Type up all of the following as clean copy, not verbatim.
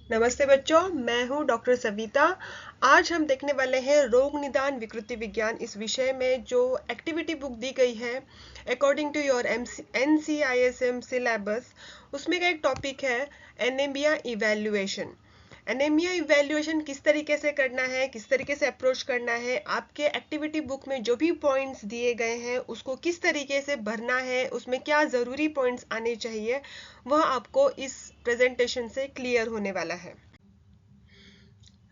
नमस्ते बच्चों, मैं हूं डॉक्टर सविता। आज हम देखने वाले हैं रोग निदान विकृति विज्ञान इस विषय में जो एक्टिविटी बुक दी गई है according to your NCISM syllabus. उसमें का एक टॉपिक है एनीमिया इवैल्यूएशन। एनीमिया इवैल्यूएशन किस तरीके से करना है, किस तरीके से अप्रोच करना है, आपके एक्टिविटी बुक में जो भी पॉइंट्स दिए गए हैं उसको किस तरीके से भरना है, उसमें क्या ज़रूरी पॉइंट्स आने चाहिए, वह आपको इस प्रेजेंटेशन से क्लियर होने वाला है।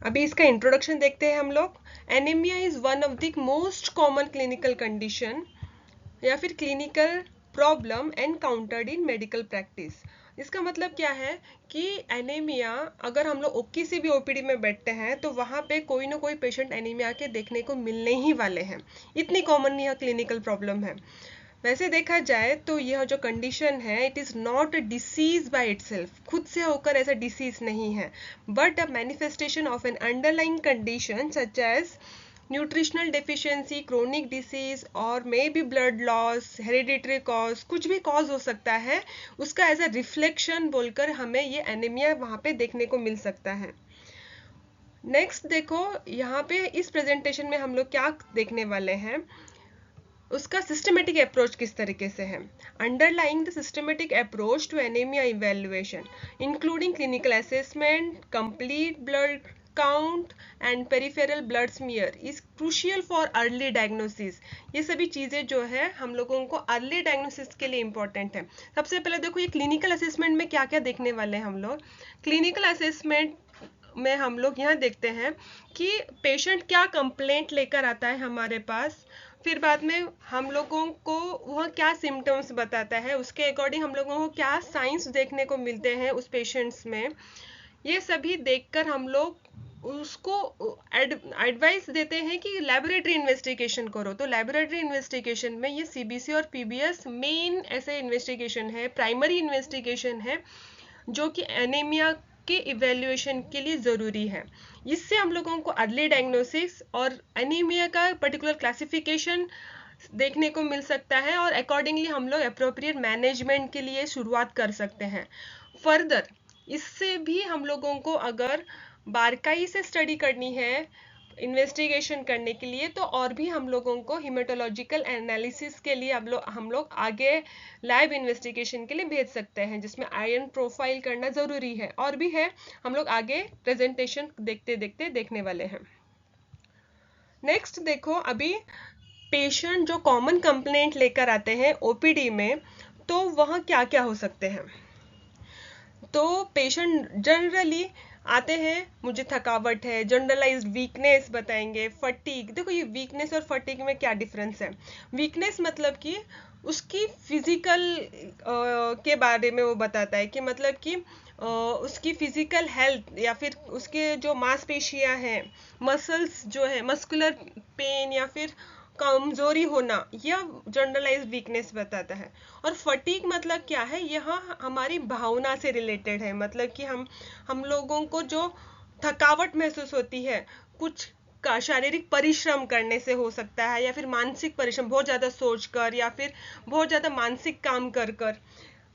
अभी इसका इंट्रोडक्शन देखते हैं हम लोग। Anaemia is one of the most common clinical condition या फिर क्लिनिकल प्रॉब्लम एनकाउंटर्ड इन मेडिकल प्रैक्टिस। इसका मतलब क्या है कि एनीमिया, अगर हम लोग किसी भी ओपीडी में बैठते हैं तो वहाँ पे कोई ना कोई पेशेंट एनीमिया के देखने को मिलने ही वाले हैं। इतनी कॉमन यह क्लिनिकल प्रॉब्लम है। वैसे देखा जाए तो यह जो कंडीशन है it is not a disease by itself, खुद से होकर ऐसा डिसीज नहीं है, but a manifestation of an underlying condition such as nutritional deficiency, chronic disease और may be blood loss, hereditary cause, कुछ भी कॉज हो सकता है। उसका एज अ रिफ्लेक्शन बोलकर हमें ये एनीमिया वहाँ पे देखने को मिल सकता है। नेक्स्ट देखो, यहाँ पे इस प्रेजेंटेशन में हम लोग क्या देखने वाले हैं, उसका सिस्टमेटिक अप्रोच किस तरीके से है। Underlying the systematic approach to anaemia evaluation including clinical assessment, complete blood count and peripheral blood smear is crucial for early diagnosis. ये सभी चीज़ें जो है हम लोगों को अर्ली डायग्नोसिस के लिए इंपॉर्टेंट है। सबसे पहले देखो, ये क्लिनिकल असेसमेंट में क्या क्या देखने वाले हैं हम लोग। क्लिनिकल असेसमेंट में हम लोग यहाँ देखते हैं कि पेशेंट क्या कंप्लेंट लेकर आता है हमारे पास, फिर बाद में हम लोगों को वह क्या सिम्टम्स बताता है, उसके अकॉर्डिंग हम लोगों को क्या साइंस देखने को मिलते हैं उस पेशेंट्स में। ये सभी देखकर हम लोग उसको एडवाइस देते हैं कि लेबोरेटरी इन्वेस्टिगेशन करो। तो लेबोरेटरी इन्वेस्टिगेशन में ये सीबीसी और पीबीएस मेन ऐसे इन्वेस्टिगेशन है, प्राइमरी इन्वेस्टिगेशन है जो कि एनीमिया के इवेल्युएशन के लिए ज़रूरी है। इससे हम लोगों को अर्ली डायग्नोसिस और एनीमिया का पर्टिकुलर क्लासिफिकेशन देखने को मिल सकता है और अकॉर्डिंगली हम लोग अप्रोप्रिएट मैनेजमेंट के लिए शुरुआत कर सकते हैं। फर्दर इससे भी हम लोगों को अगर बारकाई से स्टडी करनी है इन्वेस्टिगेशन करने के लिए, तो और भी हम लोगों को हिमेटोलॉजिकल एनालिसिस के लिए हम लोग आगे लैब इन्वेस्टिगेशन के लिए भेज सकते हैं, जिसमें आयरन प्रोफाइल करना ज़रूरी है और भी है। हम लोग आगे प्रेजेंटेशन देखते देखते देखने वाले हैं। नेक्स्ट देखो, अभी पेशेंट जो कॉमन कंप्लेंट लेकर आते हैं ओपीडी में, तो वह क्या क्या हो सकते हैं। तो पेशेंट जनरली आते हैं, मुझे थकावट है, जनरलाइज्ड वीकनेस बताएंगे, फटीग। देखो, ये वीकनेस और फटीग में क्या डिफरेंस है। वीकनेस मतलब कि उसकी फिजिकल के बारे में वो बताता है कि मतलब कि उसकी फिजिकल हेल्थ या फिर उसके जो मांसपेशियां हैं, मसल्स जो है, मस्कुलर पेन या फिर कमजोरी होना, यह जनरलाइज्ड वीकनेस बताता है। और फटीग मतलब क्या है, यह हमारी भावना से रिलेटेड है। मतलब कि हम लोगों को जो थकावट महसूस होती है, कुछ का शारीरिक परिश्रम करने से हो सकता है या फिर मानसिक परिश्रम, बहुत ज़्यादा सोचकर या फिर बहुत ज़्यादा मानसिक काम कर कर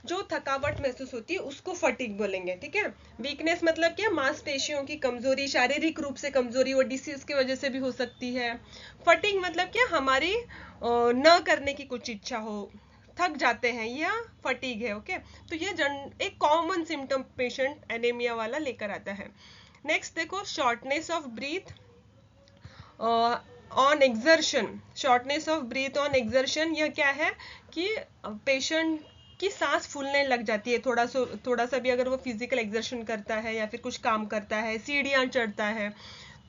जो थकावट महसूस होती है उसको फटीग बोलेंगे। ठीक है। वीकनेस मतलब क्या, मांसपेशियों की कमजोरी, शारीरिक रूप से कमजोरी, वो डिसीज की वजह से भी हो सकती है। फटीग मतलब क्या, हमारी न करने की कुछ इच्छा हो, थक जाते हैं, यह फटीग है। ओके। तो यह एक कॉमन सिम्टम पेशेंट एनीमिया वाला लेकर आता है। नेक्स्ट देखो, shortness of breath on exertion. Shortness of breath on exertion यह क्या है कि पेशेंट की सांस फूलने लग जाती है थोड़ा सा भी अगर वो फिजिकल एक्सर्शन करता है या फिर कुछ काम करता है, सीढ़ियाँ चढ़ता है।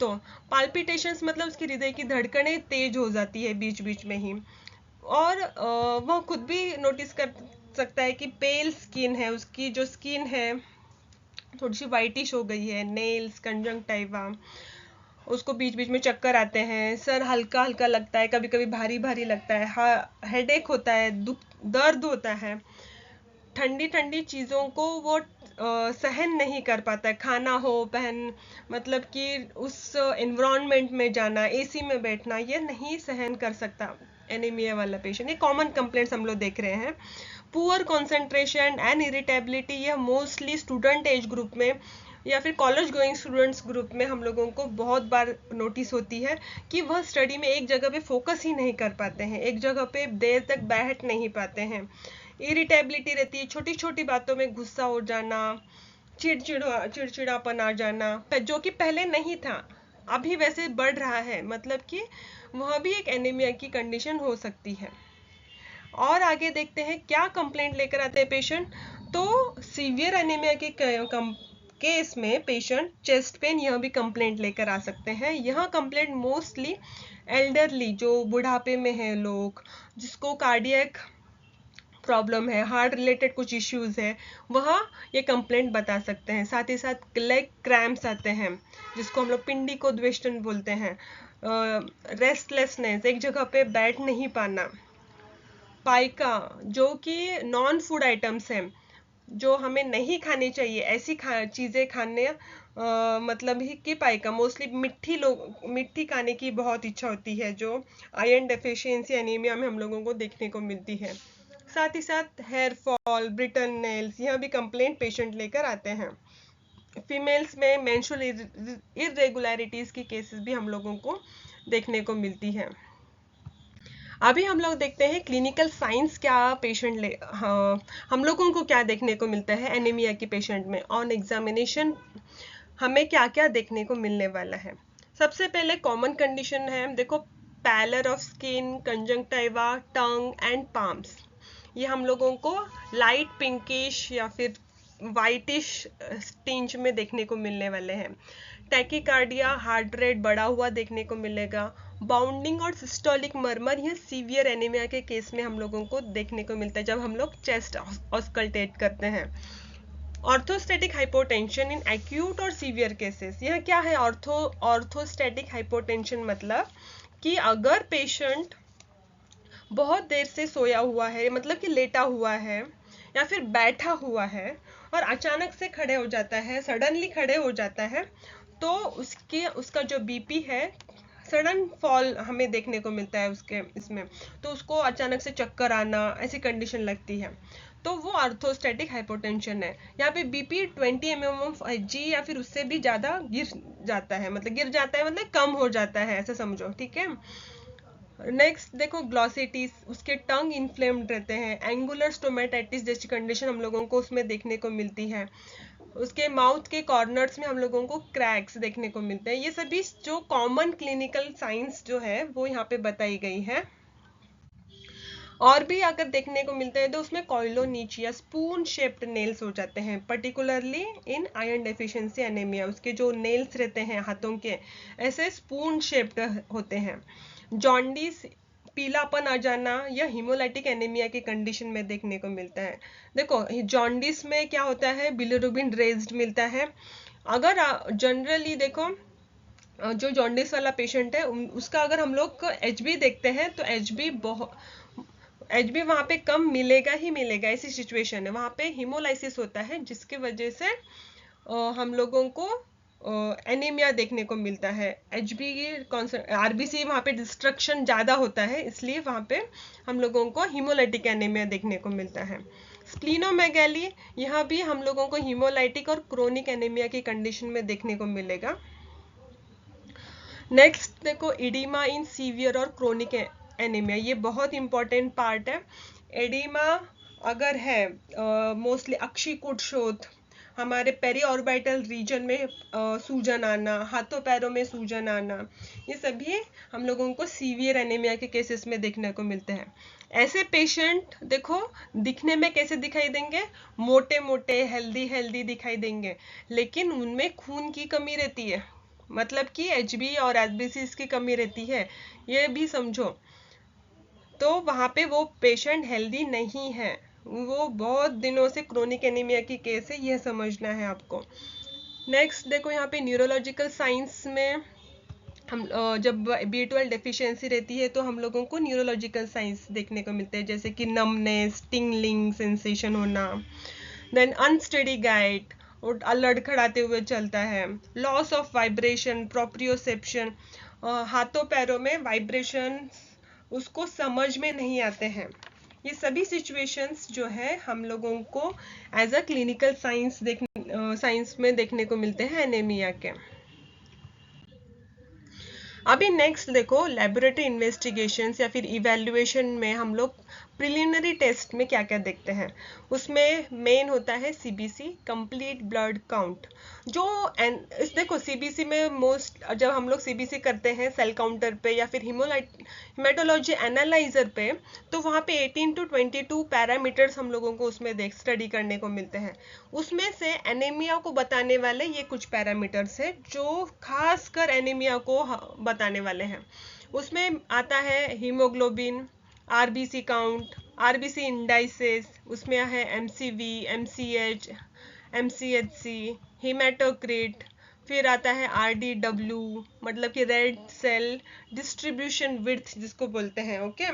तो पाल्पिटेशंस मतलब उसकी हृदय की धड़कनें तेज हो जाती है बीच बीच में ही। और वह खुद भी नोटिस कर सकता है कि पेल स्किन है, उसकी जो स्किन है थोड़ी सी वाइटिश हो गई है, नेल्स, कंजंक्टिवा, उसको बीच बीच में चक्कर आते हैं, सर हल्का हल्का लगता है, कभी कभी भारी भारी लगता है, हेडेक होता है, दर्द होता है, ठंडी ठंडी चीज़ों को वो सहन नहीं कर पाता है, खाना हो, पहन, मतलब कि उस एनवायरनमेंट में जाना, एसी में बैठना, ये नहीं सहन कर सकता एनीमिया वाला पेशेंट। ये कॉमन कंप्लेंट्स हम लोग देख रहे हैं। पुअर कंसंट्रेशन एंड इरिटेबिलिटी, यह मोस्टली स्टूडेंट एज ग्रुप में या फिर कॉलेज गोइंग स्टूडेंट्स ग्रुप में हम लोगों को बहुत बार नोटिस होती है कि वह स्टडी में एक जगह पे फोकस ही नहीं कर पाते हैं, एक जगह पे देर तक बैठ नहीं पाते हैं, इरिटेबिलिटी रहती है, छोटी छोटी बातों में गुस्सा हो जाना, चिड़चिड़ापन आ जाना, जो कि पहले नहीं था, अभी वैसे बढ़ रहा है, मतलब कि वह भी एक एनीमिया की कंडीशन हो सकती है। और आगे देखते हैं क्या कंप्लेंट लेकर आते हैं पेशेंट। तो सीवियर एनीमिया के केस में पेशेंट चेस्ट पेन यह भी कंप्लेंट लेकर आ सकते हैं। यह कंप्लेंट मोस्टली एल्डरली, जो बुढ़ापे में है लोग, जिसको कार्डियक प्रॉब्लम है, हार्ट रिलेटेड कुछ इश्यूज है, वह ये कंप्लेंट बता सकते हैं। साथ ही साथ लेग क्रैम्प्स आते हैं, जिसको हम लोग पिंडी को द्वेष्टन बोलते हैं, रेस्टलेसनेस, एक जगह पे बैठ नहीं पाना, पाइका, जो कि नॉन फूड आइटम्स हैं, जो हमें नहीं खानी चाहिए, ऐसी चीज़ें खाने, मतलब ही कि पाइका, मोस्टली मिट्टी खाने की बहुत इच्छा होती है, जो आयरन डेफिशिएंसी एनीमिया में हम लोगों को देखने को मिलती है। साथ ही साथ हेयर फॉल, ब्रिटल नेल्स, यह भी कंप्लेंट पेशेंट लेकर आते हैं। फीमेल्स में मेंस्ट्रुअल इरेगुलरिटीज की केसेस भी हम लोगों को देखने को मिलती है। अभी हम लोग देखते हैं क्लिनिकल साइंस क्या पेशेंट ले, हाँ, हम लोगों को क्या देखने को मिलता है एनीमिया की पेशेंट में। ऑन एग्जामिनेशन हमें क्या क्या देखने को मिलने वाला है। सबसे पहले कॉमन कंडीशन है, देखो, pallor of skin, conjunctiva, tongue and palms, ये हम लोगों को लाइट पिंकिश या फिर वाइटिश टिंच में देखने को मिलने वाले हैं। टैकीकार्डिया, हार्ट रेट बढ़ा हुआ देखने को मिलेगा। बाउंडिंग और सिस्टोलिक मरमर, यह सीवियर एनीमिया के केस में हम लोगों को देखने को मिलता है जब हम लोग चेस्ट ऑस्कल्टेट करते हैं। ऑर्थोस्टैटिक हाइपोटेंशन इन एक्यूट और सीवियर केसेस, यह क्या है ऑर्थोस्टैटिक हाइपोटेंशन, मतलब कि अगर पेशेंट बहुत देर से सोया हुआ है, मतलब कि लेटा हुआ है या फिर बैठा हुआ है और अचानक से खड़े हो जाता है, सडनली खड़े हो जाता है, तो उसका जो बीपी है, सडन फॉल हमें देखने को मिलता है उसके इसमें, तो उसको अचानक से चक्कर आना, ऐसी कंडीशन लगती है, तो वो ऑर्थोस्टैटिक हाइपोटेंशन है। यहाँ पे बीपी 20 mmHg या फिर उससे भी ज़्यादा गिर जाता है, मतलब कम हो जाता है, ऐसा समझो, ठीक है। नेक्स्ट देखो ग्लॉसिटीज, उसके टंग इन्फ्लेम्ड रहते हैं, एंगुलर स्टोमेटाइटिस जैसी कंडीशन हम लोगों को उसमें देखने को मिलती है। उसके माउथ के कॉर्नर्स में हम लोगों को क्रैक्स देखने को मिलते हैं। ये सभी जो कॉमन क्लिनिकल साइंस जो है वो यहाँ पे बताई गई है। और भी अगर देखने को मिलते हैं तो उसमें कॉइलोनीचिया, स्पून शेप्ड नेल्स हो जाते हैं, particularly in iron deficiency anaemia. उसके जो नेल्स रहते हैं हाथों के, ऐसे स्पून शेप्ड होते हैं। जॉन्डिस, पीलापन आ जाना, यह हीमोलाइटिक एनीमिया की कंडीशन में देखने को मिलता है। देखो जॉन्डिस में क्या होता है, बिलिरुबिन रेज्ड मिलता है। अगर जनरली देखो जो जॉन्डिस वाला पेशेंट है उसका अगर हम लोग एचबी देखते हैं तो एचबी वहाँ पे कम मिलेगा ही मिलेगा, ऐसी सिचुएशन है। वहाँ पे हीमोलाइसिस होता है जिसकी वजह से हम लोगों को एनीमिया देखने को मिलता है। एचबी की आरबीसी वहाँ पे डिस्ट्रक्शन ज़्यादा होता है, इसलिए वहाँ पे हम लोगों को हीमोलाइटिक एनीमिया देखने को मिलता है। स्प्लीनोमेगैली, यहाँ भी हम लोगों को हीमोलाइटिक और क्रोनिक एनीमिया की कंडीशन में देखने को मिलेगा। नेक्स्ट देखो इडीमा इन सीवियर और क्रोनिक एनीमिया, ये बहुत इंपॉर्टेंट पार्ट है। एडीमा अगर है मोस्टली अक्षिकुट शोथ, हमारे पेरी ऑर्बिटल रीजन में सूजन आना, हाथों पैरों में सूजन आना, ये सभी हम लोगों को सीवियर एनीमिया के केसेस में देखने को मिलते हैं। ऐसे पेशेंट देखो दिखने में कैसे दिखाई देंगे, मोटे मोटे हेल्दी दिखाई देंगे, लेकिन उनमें खून की कमी रहती है, मतलब कि एचबी और एचबीसी की कमी रहती है, ये भी समझो। तो वहाँ पे वो पेशेंट हेल्दी नहीं है, वो बहुत दिनों से क्रोनिक एनीमिया की केस है, यह समझना है आपको। नेक्स्ट देखो यहाँ पे न्यूरोलॉजिकल साइंस में हम जब B12 डेफिशिएंसी रहती है तो हम लोगों को न्यूरोलॉजिकल साइंस देखने को मिलते हैं, जैसे कि नमनेस, टिंगलिंग सेंसेशन होना, देन अनस्टेडी गाइट, और लड़खड़ाते हुए चलता है, लॉस ऑफ वाइब्रेशन, प्रोप्रियोसेप्शन, हाथों पैरों में वाइब्रेशन उसको समझ में नहीं आते हैं। ये सभी सिचुएशंस जो है हम लोगों को as a clinical science science में देखने को मिलते हैं एनीमिया के। अभी नेक्स्ट देखो, लेबोरेटरी इन्वेस्टिगेशंस या फिर इवैल्यूएशन में हम लोग प्रिलिमिनरी टेस्ट में क्या क्या देखते हैं। उसमें मेन होता है सीबीसी, कंप्लीट ब्लड काउंट। जो इस देखो सीबीसी में मोस्ट, जब हम लोग सीबीसी करते हैं सेल काउंटर पे या फिर हिमेटोलॉजी एनालाइजर पे, तो वहाँ पे 18 to 22 पैरामीटर्स हम लोगों को उसमें स्टडी करने को मिलते हैं। उसमें से एनीमिया को बताने वाले ये कुछ पैरामीटर्स है जो खासकर एनीमिया को बताने वाले हैं। उसमें आता है haemoglobin, RBC count, RBC indices, उसमें है एमसीवी, एमसीएच, एमसीएचसी, हीमेटोक्रिट, फिर आता है आरडीडब्ल्यू, मतलब कि रेड सेल डिस्ट्रीब्यूशन विड्थ जिसको बोलते हैं। ओके,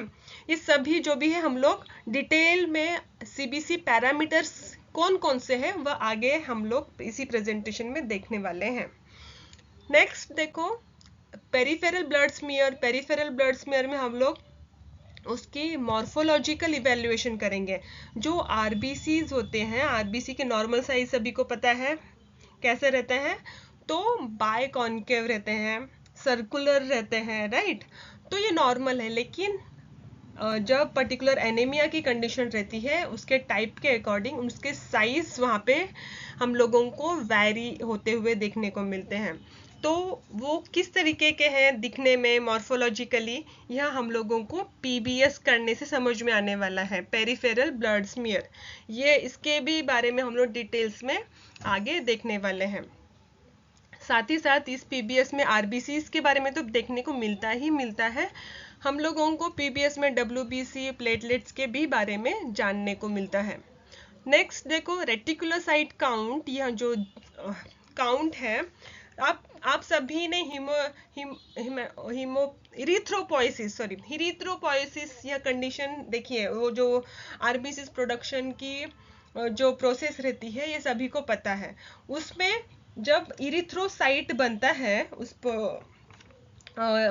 ये सभी जो भी है हम लोग डिटेल में सीबीसी पैरामीटर्स कौन कौन से हैं वह आगे हम लोग इसी प्रेजेंटेशन में देखने वाले हैं। नेक्स्ट देखो, peripheral blood smear. Peripheral blood smear में हम लोग उसकी मॉर्फोलॉजिकल इवैल्यूएशन करेंगे। जो आरबीसीज होते हैं, आरबीसी के नॉर्मल साइज सभी को पता है कैसे रहते हैं, तो बाय कॉन्केव रहते हैं, सर्कुलर रहते हैं, राइट। तो ये नॉर्मल है, लेकिन जब पर्टिकुलर एनीमिया की कंडीशन रहती है उसके टाइप के अकॉर्डिंग उसके साइज वहाँ पे हम लोगों को वैरी होते हुए देखने को मिलते हैं। तो वो किस तरीके के हैं दिखने में मॉर्फोलॉजिकली, यह हम लोगों को पीबीएस करने से समझ में आने वाला है, पेरिफेरल ब्लड स्मीयर। ये इसके भी बारे में हम लोग डिटेल्स में आगे देखने वाले हैं। साथ ही साथ इस पीबीएस में आरबीसीज के बारे में तो देखने को मिलता ही मिलता है, हम लोगों को पीबीएस में डब्ल्यूबीसी, प्लेटलेट्स के भी बारे में जानने को मिलता है। नेक्स्ट देखो, रेटिकुलोसाइट काउंट। यह जो काउंट है, आप सभी ने इरिथ्रोपोइसिस यह कंडीशन देखी है। वो जो आरबीसी प्रोडक्शन की जो प्रोसेस रहती है ये सभी को पता है। उसमें जब इरिथ्रोसाइट बनता है उस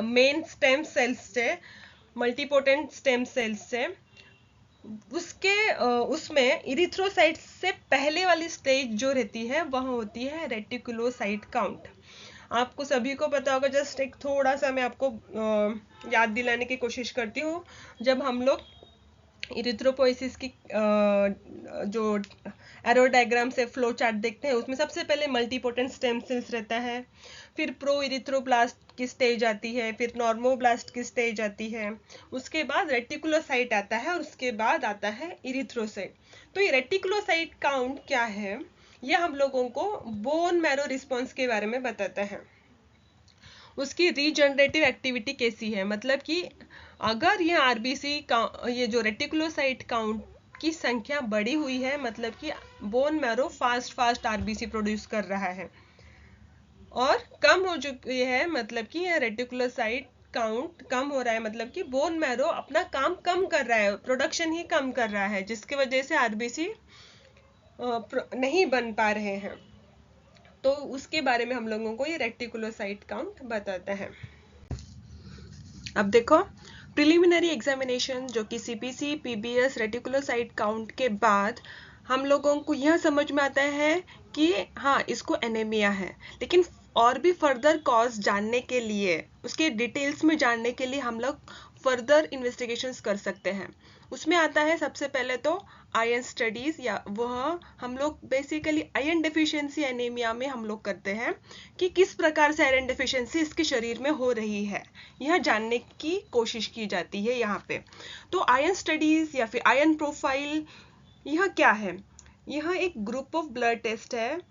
मेन स्टेम सेल्स से, मल्टीपोटेंट स्टेम सेल्स से, उसमें इरिथ्रोसाइट से पहले वाली स्टेज जो रहती है वह होती है रेटिकुलोसाइट काउंट। आपको सभी को पता होगा, जस्ट एक थोड़ा सा मैं आपको याद दिलाने की कोशिश करती हूँ। जब हम लोग इरिथ्रोपोइसिस की जो एरो डायग्राम से फ्लो चार्ट देखते हैं, उसमें सबसे पहले मल्टीपोटेंट स्टेम सेल्स रहता है, फिर प्रो इरिथ्रोब्लास्ट की स्टेज आती है, फिर नॉर्मोब्लास्ट की स्टेज आती है, उसके बाद रेटिकुलोसाइट आता है और उसके बाद आता है इरिथ्रोसाइट। तो ये रेटिकुलोसाइट काउंट क्या है, यह हम लोगों को बोन मैरो रिस्पॉन्स के बारे में बताता है। उसकी रीजनरेटिव एक्टिविटी कैसी है, मतलब कि अगर ये आरबीसी का ये जो रेटिकुलोसाइट काउंट की संख्या बढ़ी हुई है, मतलब कि bone marrow fast RBC produce कर रहा है, और कम हो चुकी है मतलब कि ये रेटिकुलोसाइट काउंट कम हो रहा है, मतलब कि बोन मैरो अपना काम कम कर रहा है, प्रोडक्शन ही कम कर रहा है, जिसकी वजह से आरबीसी नहीं बन पा रहे हैं। तो उसके बारे में हम लोगों को ये रेटिकुलोसाइट काउंट बताता है। अब देखो, प्रिलिमिनरी एग्जामिनेशन जो कि सीपीसी, पीबीएस, रेटिकुलोसाइट काउंट के बाद हम लोगों को यह समझ में आता है कि हाँ इसको एनीमिया है, लेकिन और भी फर्दर कॉज जानने के लिए, उसके डिटेल्स में जानने के लिए हम लोग फर्दर इन्वेस्टिगेशंस कर सकते हैं। उसमें आता है सबसे पहले तो आयरन स्टडीज, या वह हम लोग बेसिकली आयरन डेफिशिएंसी एनीमिया में हम लोग करते हैं कि किस प्रकार से आयरन डेफिशिएंसी इसके शरीर में हो रही है, यह जानने की कोशिश की जाती है यहाँ पे। तो आयरन स्टडीज या फिर आयरन प्रोफाइल, यह क्या है, यह एक ग्रुप ऑफ ब्लड टेस्ट है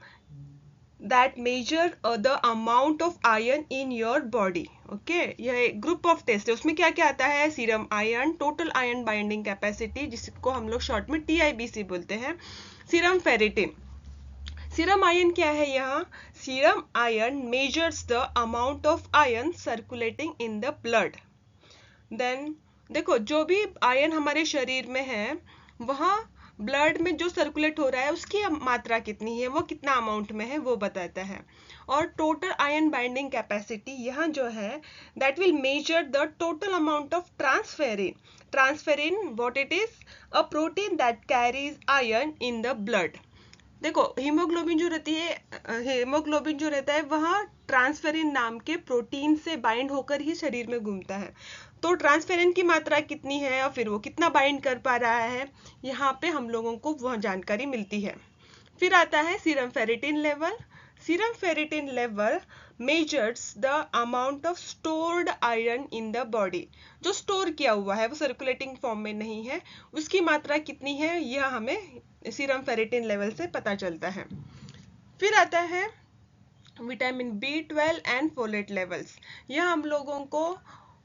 that measure the amount of iron in your body. Okay, यह एक ग्रुप ऑफ टेस्ट है। उसमें क्या क्या आता है, serum iron, total iron binding capacity जिसको हम लोग शॉर्ट में टीआईबीसी बोलते हैं, सीरम फेरिटिन। सीरम आयरन क्या है, यहाँ serum iron measures the amount of iron circulating in the blood. Then देखो, जो भी आयरन हमारे शरीर में है वहाँ ब्लड में जो सर्कुलेट हो रहा है उसकी मात्रा कितनी है, वो कितना अमाउंट में है, वो बताता है। और टोटल आयरन बाइंडिंग कैपेसिटी यहाँ जो है, that will measure the total amount of transferrin. Transferrin what it is, a protein that carries iron in the blood. देखो हीमोग्लोबिन जो रहता है वह ट्रांसफेरिन नाम के प्रोटीन से बाइंड होकर ही शरीर में घूमता है। तो ट्रांसफेरिन की मात्रा कितनी है और फिर वो कितना बाइंड कर पा रहा है, यहाँ पे हम लोगों को वह जानकारी मिलती है। फिर आता है serum ferritin level. Serum ferritin level measures the amount of stored iron in the body. जो स्टोर किया हुआ है वो सर्कुलेटिंग फॉर्म में नहीं है, उसकी मात्रा कितनी है यह हमें सीरम फेरिटिन लेवल से पता चलता है। फिर आता है vitamin B12 and folate levels. यह हम लोगों को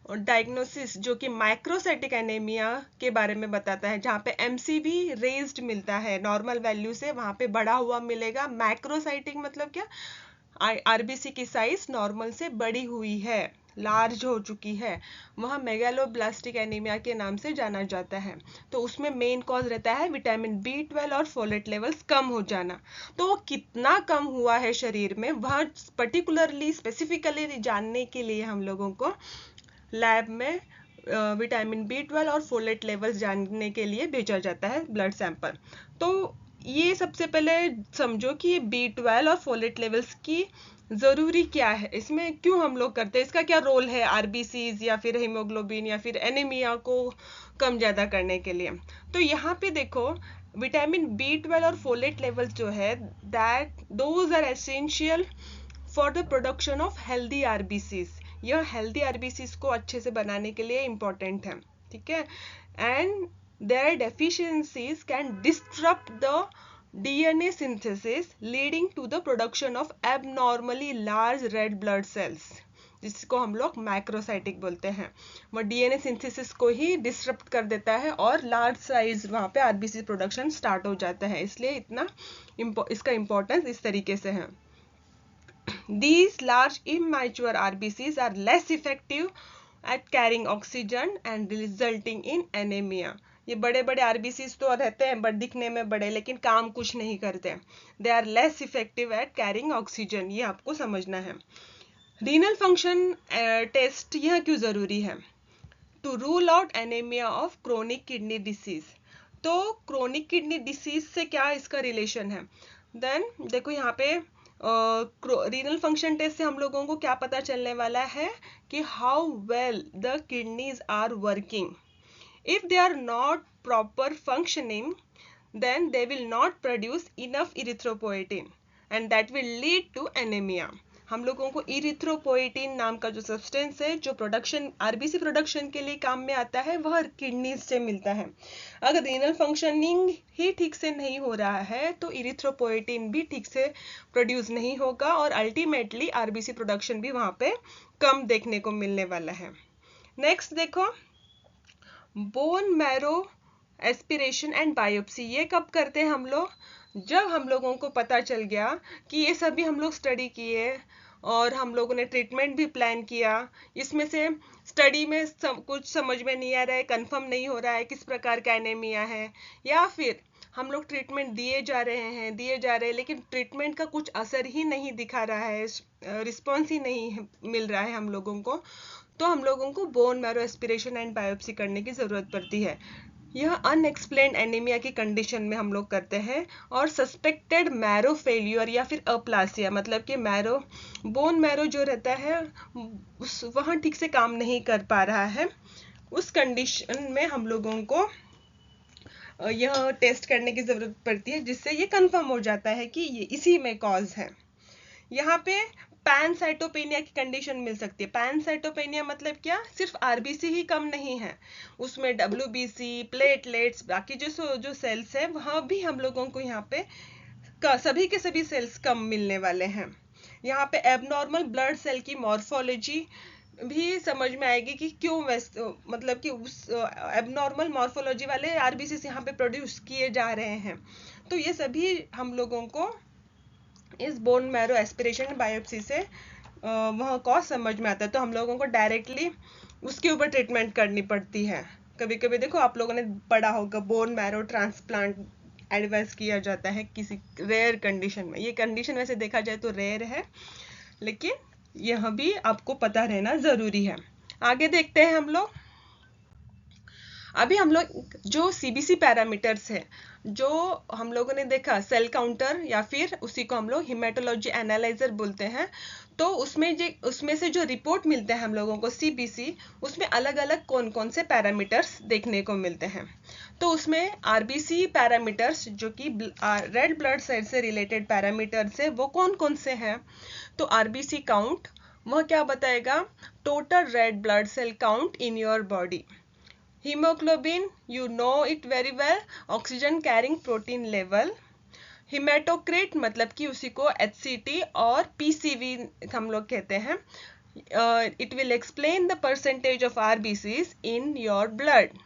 डायग्नोसिस जो कि माइक्रोसाइटिक एनीमिया के बारे में बताता है, जहाँ पे MCV रेज्ड मिलता है नॉर्मल वैल्यू से, वहाँ पे बढ़ा हुआ मिलेगा। मैक्रोसाइटिक मतलब क्या, RBC की साइज नॉर्मल से बड़ी हुई है, लार्ज हो चुकी है, वह मेगालोब्लास्टिक एनीमिया के नाम से जाना जाता है। तो उसमें मेन कॉज रहता है विटामिन B12 और फोलेट लेवल्स कम हो जाना। तो वो कितना कम हुआ है शरीर में, वह पर्टिकुलरली स्पेसिफिकली जानने के लिए हम लोगों को लैब में विटामिन B12 और फोलेट लेवल्स जानने के लिए भेजा जाता है ब्लड सैंपल। तो ये सबसे पहले समझो कि ये B12 और फोलेट लेवल्स की ज़रूरी क्या है, इसमें क्यों हम लोग करते हैं, इसका क्या रोल है RBCs या फिर हीमोग्लोबिन या फिर एनीमिया को कम ज़्यादा करने के लिए। तो यहाँ पे देखो विटामिन B12 और फोलेट लेवल्स जो है those are essential for the production of healthy RBCs। यह हेल्दी RBCs को अच्छे से बनाने के लिए इम्पोर्टेंट है, ठीक है। And their deficiencies can disrupt the DNA synthesis leading to the production of abnormally large red blood cells, जिसको हम लोग मैक्रोसाइटिक बोलते हैं। वो DNA सिंथेसिस को ही डिसरप्ट कर देता है और लार्ज साइज वहाँ पे RBC प्रोडक्शन स्टार्ट हो जाता है, इसलिए इसका इम्पोर्टेंस इस तरीके से है। These large immature RBCs are less effective at carrying oxygen and resulting in anemia। ये बड़े बड़े RBCs तो रहते हैं बट दिखने में बड़े, लेकिन काम कुछ नहीं करते। They are less effective at carrying oxygen, ये आपको समझना है। रीनल फंक्शन टेस्ट यह क्यों जरूरी है? To rule out anaemia of chronic kidney disease. तो क्रोनिक किडनी डिसीज से क्या इसका रिलेशन है? देन देखो यहाँ पे रीनल फंक्शन टेस्ट से हम लोगों को क्या पता चलने वाला है कि how well the kidneys are working. If they are not proper functioning then they will not produce enough erythropoietin and that will lead to anemia। हम लोगों को इरिथ्रोपोइटिन नाम का जो सब्सटेंस है जो प्रोडक्शन RBC प्रोडक्शन के लिए काम में आता है वह किडनीज से मिलता है। अगर रीनल फंक्शनिंग ही ठीक से नहीं हो रहा है तो इरिथ्रोपोइटिन भी ठीक से प्रोड्यूस नहीं होगा और अल्टीमेटली RBC प्रोडक्शन भी वहाँ पे कम देखने को मिलने वाला है। नेक्स्ट देखो bone marrow aspiration and biopsy. ये कब करते हैं हम लोग? जब हम लोगों को पता चल गया कि ये सभी हम लोग स्टडी किए और हम लोगों ने ट्रीटमेंट भी प्लान किया, इसमें से स्टडी में कुछ समझ में नहीं आ रहा है, कंफर्म नहीं हो रहा है किस प्रकार का एनीमिया है, या फिर हम लोग ट्रीटमेंट दिए जा रहे हैं लेकिन ट्रीटमेंट का कुछ असर ही नहीं दिखा रहा है, रिस्पॉन्स ही नहीं मिल रहा है हम लोगों को, तो हम लोगों को bone marrow aspiration and biopsy करने की ज़रूरत पड़ती है। यह अनएक्सप्लेन्ड एनीमिया की कंडीशन में हम लोग करते हैं। और सस्पेक्टेड मैरो फेल्यूर या फिर अप्लासिया मतलब कि बोन मैरो जो रहता है वहाँ ठीक से काम नहीं कर पा रहा है, उस कंडीशन में हम लोगों को यह टेस्ट करने की ज़रूरत पड़ती है जिससे ये कंफर्म हो जाता है कि ये इसी में कॉज है। यहाँ पे पैनसाइटोपेनिया की कंडीशन मिल सकती है। पैनसाइटोपेनिया मतलब क्या? सिर्फ RBC ही कम नहीं है, उसमें WBC, प्लेटलेट्स, बाकी जो सेल्स है वहाँ भी हम लोगों को यहाँ पे सभी के सभी सेल्स कम मिलने वाले हैं। यहाँ पे एबनॉर्मल ब्लड सेल की मॉर्फोलॉजी भी समझ में आएगी कि क्यों मतलब कि उस एबनॉर्मल मॉर्फोलॉजी वाले RBCs यहाँ पे प्रोड्यूस किए जा रहे हैं। तो ये सभी हम लोगों को इस बोन मैरो एस्पिरेशन बायोप्सी से वह कॉज समझ में आता है, तो हम लोगों को डायरेक्टली उसके ऊपर ट्रीटमेंट करनी पड़ती है। कभी कभी देखो आप लोगों ने पढ़ा होगा बोन मैरो ट्रांसप्लांट एडवाइस किया जाता है किसी रेयर कंडीशन में। ये कंडीशन वैसे देखा जाए तो रेयर है, लेकिन यह भी आपको पता रहना ज़रूरी है। आगे देखते हैं हम लोग। अभी हम लोग जो CBC पैरामीटर्स है, जो हम लोगों ने देखा सेल काउंटर या फिर उसी को हम लोग हिमेटोलॉजी एनालाइजर बोलते हैं, तो उसमें से जो रिपोर्ट मिलते हैं हम लोगों को सीबीसी, उसमें अलग अलग कौन कौन से पैरामीटर्स देखने को मिलते हैं। तो उसमें आरबीसी पैरामीटर्स जो कि रेड ब्लड सेल से रिलेटेड पैरामीटर्स है, वो कौन कौन से हैं। तो आरबीसी काउंट, वह क्या बताएगा, total red blood cell count in your body. Haemoglobin, you know it very well, oxygen carrying protein level. Haematocrit मतलब कि उसी को HCT और PCV हम लोग कहते हैं। It will explain the percentage of RBCs in your blood.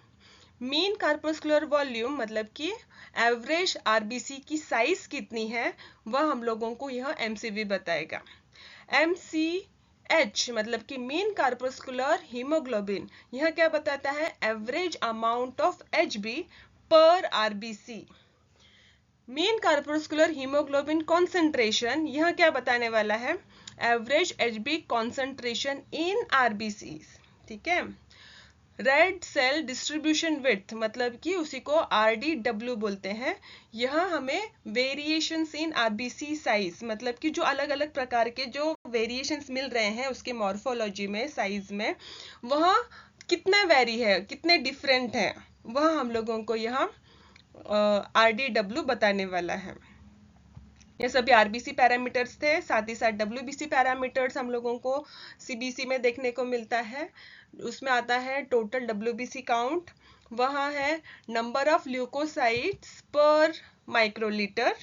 Mean corpuscular volume मतलब कि एवरेज RBC की साइज कितनी है, वह हम लोगों को यह MCV बताएगा। MCH मतलब कि मीन कार्पोस्कुलर हीमोग्लोबिन, यह क्या बताता है, एवरेज अमाउंट ऑफ HB पर RBC। मीन कार्पोस्कुलर हीमोग्लोबिन कॉन्सेंट्रेशन, यह क्या बताने वाला है, average HB concentration in RBC। ठीक है। रेड सेल डिस्ट्रीब्यूशन विड्थ मतलब कि उसी को RDW बोलते हैं। यह हमें वेरिएशंस इन RBC साइज मतलब कि जो अलग अलग प्रकार के जो वेरिएशंस मिल रहे हैं उसके मॉर्फोलॉजी में, साइज में, वह कितना वेरी है, कितने डिफरेंट है, वह हम लोगों को यह RDW बताने वाला है। ये सभी आरबीसी पैरामीटर्स थे, साथ ही साथ डब्ल्यूबीसी पैरामीटर्स हम लोगों को सीबीसी में देखने को मिलता है। उसमें आता है टोटल डब्ल्यूबीसी काउंट, वहाँ है नंबर ऑफ ल्यूकोसाइट्स पर माइक्रोलीटर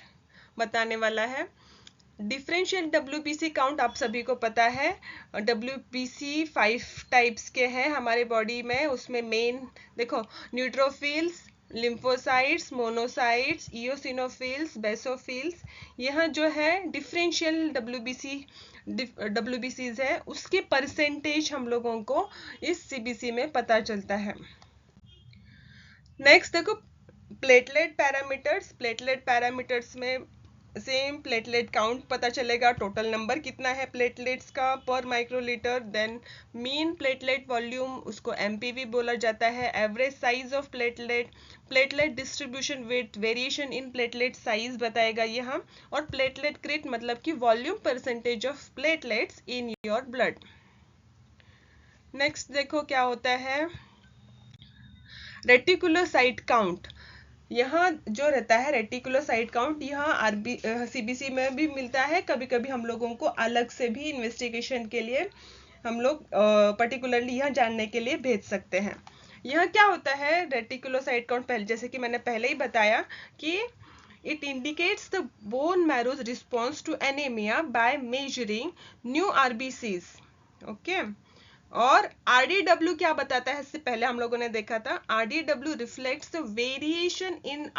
बताने वाला है। डिफरेंशियल डब्ल्यूबीसी काउंट आप सभी को पता है, डब्ल्यूबीसी 5 टाइप्स के हैं हमारे बॉडी में। उसमें मेन देखो, neutrophils, lymphocytes, monocytes, eosinophils, basophils. यह जो है डिफरेंशियल डब्ल्यूबीसीज है, उसके परसेंटेज हम लोगों को इस सीबीसी में पता चलता है। नेक्स्ट देखो प्लेटलेट पैरामीटर्स। प्लेटलेट पैरामीटर्स में सेम प्लेटलेट काउंट पता चलेगा, टोटल नंबर कितना है प्लेटलेट्स का per microlitre. Then mean platelet volume, उसको एमपीवी बोला जाता है। Average size of platelet, platelet distribution with variation in platelet size बताएगा यहाँ। और प्लेटलेट क्रिट मतलब कि volume percentage of platelets in your blood. Next देखो क्या होता है, रेटिकुलोसाइट काउंट। यहाँ जो रहता है रेटिकुलोसाइट काउंट, यहाँ सीबीसी में भी मिलता है, कभी कभी हम लोगों को अलग से भी इन्वेस्टिगेशन के लिए हम लोग पर्टिकुलरली यहाँ जानने के लिए भेज सकते हैं। यह क्या होता है रेटिकुलोसाइट काउंट, पहले जैसे कि मैंने पहले ही बताया कि it indicates the bone marrow's response to anemia by measuring new RBCs। Okay. और RDW क्या बताता है, इससे पहले हम लोगों ने देखा था, RDW reflects the variation in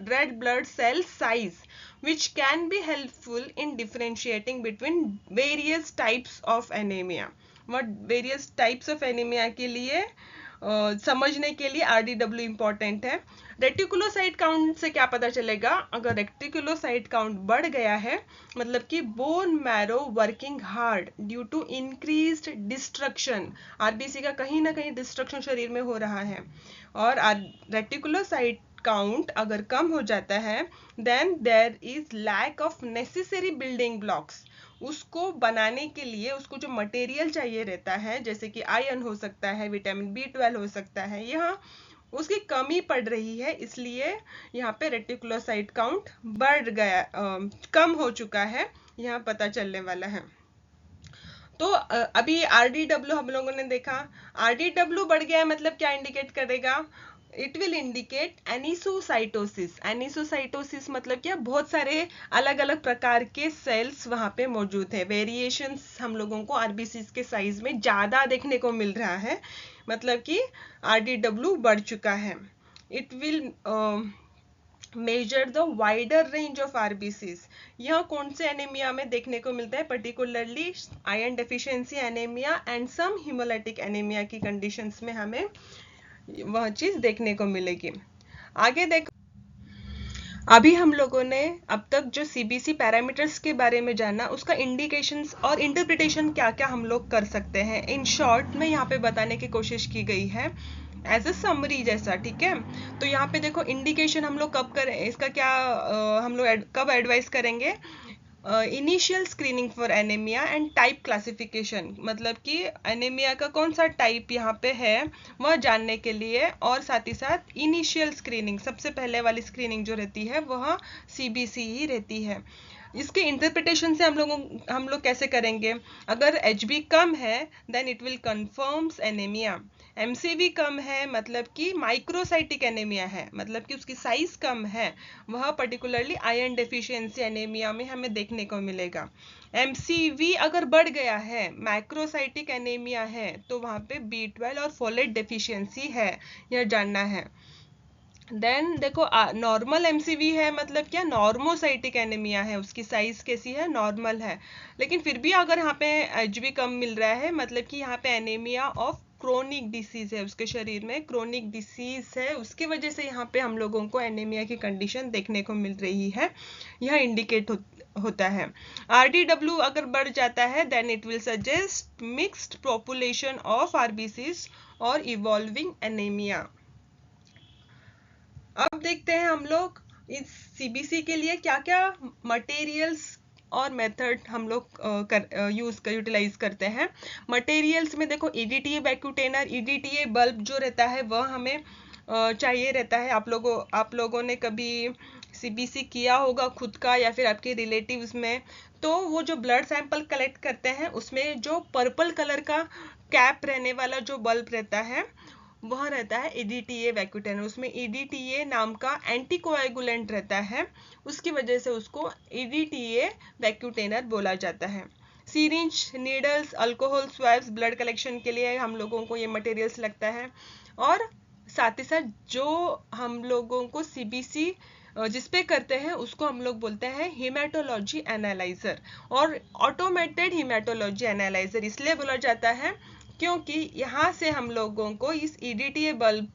red blood cell size which can be helpful in differentiating between various types of anemia। what various types of anemia के लिए समझने के लिए RDW इंपॉर्टेंट है। रेटिकुलोसाइट काउंट से क्या पता चलेगा, अगर रेटिकुलोसाइट काउंट बढ़ गया है मतलब कि bone marrow working hard due to increased destruction, RBC का कहीं ना कहीं डिस्ट्रक्शन शरीर में हो रहा है। और रेटिकुलोसाइट काउंट अगर कम हो जाता है, then there is lack of necessary building blocks. उसको बनाने के लिए उसको जो मटेरियल चाहिए रहता है, जैसे कि आयरन हो सकता है, विटामिन B12 हो सकता है, यहाँ उसकी कमी पड़ रही है, इसलिए यहाँ पे रेटिकुलोसाइट काउंट बढ़ गया, कम हो चुका है, यहाँ पता चलने वाला है। तो अभी RDW हम लोगों ने देखा, RDW बढ़ गया है मतलब क्या इंडिकेट करेगा, it will indicate anisocytosis. Anisocytosis मतलब क्या, बहुत सारे अलग अलग प्रकार के सेल्स वहां पे मौजूद है। वेरिएशंस हम लोगों को आरबीसीज के साइज में ज्यादा देखने को मिल रहा है, मतलब कि RDW बढ़ चुका है। It will measure the wider range of RBCs. यह कौन से एनीमिया में देखने को मिलता है, particularly iron deficiency anaemia and some haemolytic anaemia की कंडीशंस में हमें वह चीज देखने को मिलेगी। आगे देखो, अभी हम लोगों ने अब तक जो सीबीसी पैरामीटर्स के बारे में जाना, उसका इंडिकेशंस और इंटरप्रिटेशन क्या क्या हम लोग कर सकते हैं, इन शॉर्ट में यहाँ पे बताने की कोशिश की गई है। एज अ समरी जैसा, ठीक है। तो यहाँ पे देखो इंडिकेशन हम लोग कब करें, इसका क्या हम लोग कब एडवाइस करेंगे, initial screening for anaemia and type classification, मतलब कि एनीमिया का कौन सा टाइप यहाँ पे है वह जानने के लिए, और साथ ही साथ इनिशियल स्क्रीनिंग, सबसे पहले वाली स्क्रीनिंग जो रहती है वह सीबीसी ही रहती है। इसके इंटरप्रिटेशन से हम लोग कैसे करेंगे, अगर एचबी कम है then it will confirms anaemia, MCV कम है मतलब कि माइक्रोसाइटिक एनीमिया है, मतलब कि उसकी साइज कम है, वह पर्टिकुलरली आयरन डेफिशिएंसी एनीमिया में हमें देखने को मिलेगा। एमसीवी अगर बढ़ गया है, मैक्रोसाइटिक एनीमिया है, तो वहाँ पे B12 और फोलेट डेफिशिएंसी है, यह जानना है। देन देखो नॉर्मल एमसीवी है, मतलब क्या नॉर्मोसाइटिक एनीमिया है, उसकी साइज कैसी है, नॉर्मल है, लेकिन फिर भी अगर यहाँ पे एचबी कम मिल रहा है, मतलब कि यहाँ पे एनीमिया ऑफ क्रोनिक डिसीज है, उसके शरीर में क्रोनिक डिसीज है, उसकी वजह से यहाँ पे हम लोगों को एनीमिया की कंडीशन देखने को मिल रही है, यह इंडिकेट होता है। आरडीडब्ल्यू अगर बढ़ जाता है then it will suggest mixed population of RBCs और इवॉल्विंग एनीमिया। अब देखते हैं हम लोग इस सीबीसी के लिए क्या क्या मटेरियल्स और मेथड हम लोग यूटिलाइज करते हैं। मटेरियल्स में देखो ईडीटीए वैक्यूटेनर, ईडीटीए बल्ब जो रहता है वह हमें चाहिए रहता है। आप लोगों ने कभी सीबीसी किया होगा खुद का या फिर आपके रिलेटिव्स में, तो वो जो ब्लड सैंपल कलेक्ट करते हैं उसमें जो पर्पल कलर का कैप रहने वाला जो बल्ब रहता है वह रहता है ईडीटीए वैक्यूटेनर, उसमें ईडीटीए नाम का एंटीकोएगुलेंट रहता है, उसकी वजह से उसको ईडीटीए वैक्यूटेनर बोला जाता है। Syringe, needles, alcohol swabs, blood collection के लिए हम लोगों को ये मटेरियल्स लगता है। और साथ ही साथ जो हम लोगों को सीबीसी जिस पे करते हैं उसको हम लोग बोलते हैं हेमाटोलॉजी एनालाइजर, और ऑटोमेटेड हेमाटोलॉजी एनालाइजर इसलिए बोला जाता है क्योंकि यहाँ से हम लोगों को इस ईडीटीए बल्ब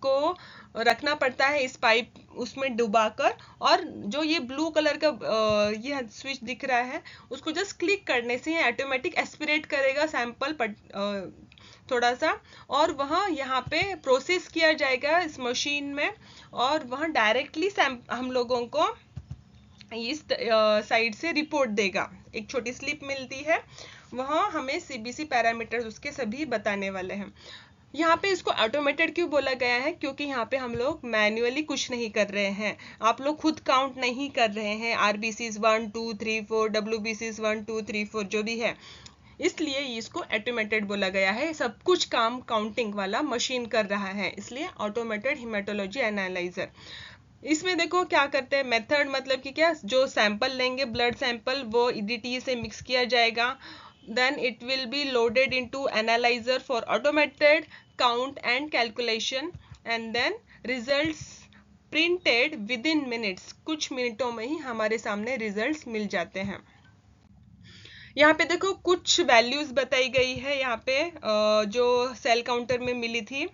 को रखना पड़ता है इस पाइप उसमें डुबाकर, और जो ये ब्लू कलर का ये स्विच दिख रहा है उसको जस्ट क्लिक करने से ये ऑटोमेटिक एस्पिरेट करेगा सैंपल थोड़ा सा, और वहाँ यहाँ पे प्रोसेस किया जाएगा इस मशीन में, और वहाँ डायरेक्टली हम लोगों को इस साइड से रिपोर्ट देगा, एक छोटी स्लिप मिलती है, वहाँ हमें सीबीसी पैरामीटर्स उसके सभी बताने वाले हैं। यहाँ पे इसको ऑटोमेटेड क्यों बोला गया है, क्योंकि यहाँ पे हम लोग मैन्युअली कुछ नहीं कर रहे हैं, आप लोग खुद काउंट नहीं कर रहे हैं आरबीसीज 1 2 3 4, डब्ल्यूबीसीज 1 2 3 4 जो भी है, इसलिए इसको ऑटोमेटेड बोला गया है। सब कुछ काम काउंटिंग वाला मशीन कर रहा है, इसलिए ऑटोमेटेड हेमाटोलॉजी एनालाइजर। इसमें देखो क्या करते हैं मेथड, मतलब कि क्या, जो सैंपल लेंगे ब्लड सैंपल वो ईडीटी से मिक्स किया जाएगा, then it will be loaded into analyzer for automated count and calculation, and then results printed within minutes, कुछ मिनटों में ही हमारे सामने रिजल्ट्स मिल जाते हैं। यहाँ पे देखो कुछ वैल्यूज बताई गई है, यहाँ पे जो सेल काउंटर में मिली थी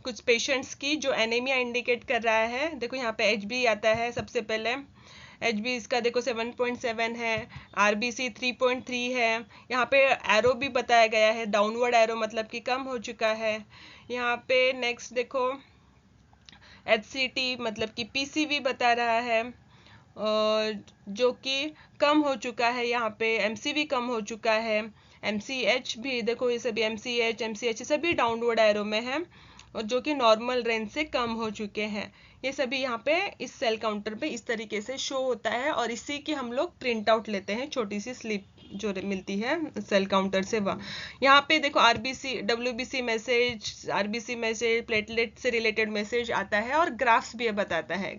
कुछ पेशेंट्स की जो एनीमिया इंडिकेट कर रहा है। देखो यहाँ पे एचबी आता है सबसे पहले, एचबी इसका देखो 7.7 है, आरबीसी 3.3 है, यहाँ पे एरो भी बताया गया है, डाउनवर्ड एरो मतलब कि कम हो चुका है। यहाँ पे नेक्स्ट देखो एचसीटी मतलब कि पीसीवी बता रहा है जो कि कम हो चुका है, यहाँ पे एमसीवी कम हो चुका है, एमसीएच भी देखो, ये सभी एमसीएच सभी डाउनवर्ड एरो में है और जो कि नॉर्मल रेंज से कम हो चुके हैं। ये सभी यहाँ पे इस सेल काउंटर पे इस तरीके से शो होता है, और इसी की हम लोग प्रिंट आउट लेते हैं, छोटी सी स्लिप जो मिलती है सेल काउंटर से। वह यहाँ पे देखो RBC WBC message, RBC message, platelet से रिलेटेड मैसेज आता है, और ग्राफ्स भी बताता है।